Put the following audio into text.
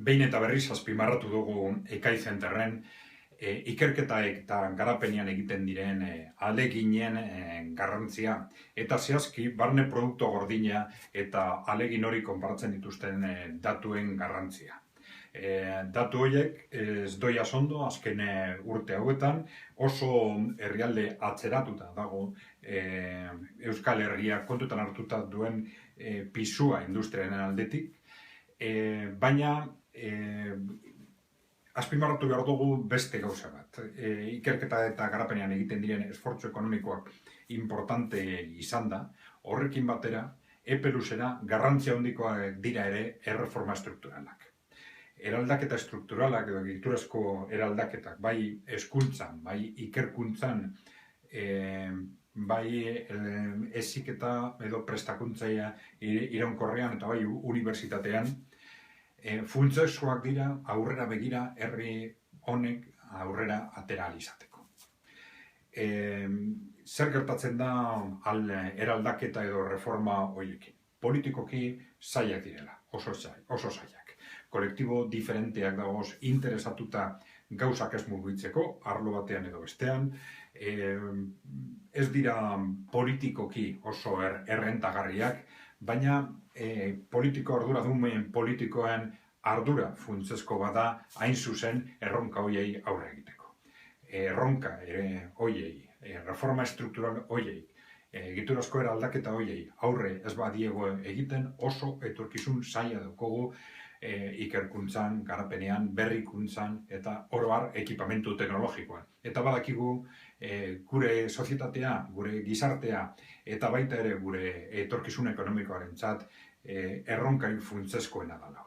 Behin eta berriz azpimarratu dugu Ekai Zenterren ikerketa eta garapenean egiten diren ahaleginen garrantzia eta zehazki barne produktu gordina eta ahalegin hori konparatzen dituzten datuen garrantzia. Datu horiek ez doia ondo azken urte hauetan oso herrialde atzeratuta dago Euskal Herria kontutan hartuta duen pisua industriaren aldetik, baina azpimarratu behar dugu beste gauza bat. Ikerketa eta garapenean egiten diren esfortzu ekonomikoak importante izan da, horrekin batera, epe luzera garrantzia handikoak dira ere erreforma estrukturalak. Eraldaketa estrukturalak edo egiturazko eraldaketak, bai hezkuntzan, bai ikerkuntzan, bai heziketa edo prestakuntza iraunkorrean eta bai unibertsitatean, funtsezkoak dira aurrera begira herri honek aurrera atera ahal izateko. Zer gertatzen da eraldaketa edo reforma horiekin? Politikoki zailak direla, oso zailak. Kolektibo diferenteak dagoz interesatuta gauzak ez mugitzeko, arlo batean edo bestean, ez dira politikoki oso errentagarriak, baina politiko arduradunen politikoen ardura funtsezko bada hain zuzen erronka hoiei aurre egiteko. Erronka hoiei, reforma estruktural hoiei, egiturazko eraldaketa hoiei aurre ez badiego egiten oso etorkizun zaila daukagu ikerkuntzan, garapenean, berrikuntzan eta oro har ekipamentu teknologikoan. Eta badakigu gure sozietatea, gure gizartea eta baita ere gure etorkizun ekonomikoarentzat erronkai funtsezkoena dela.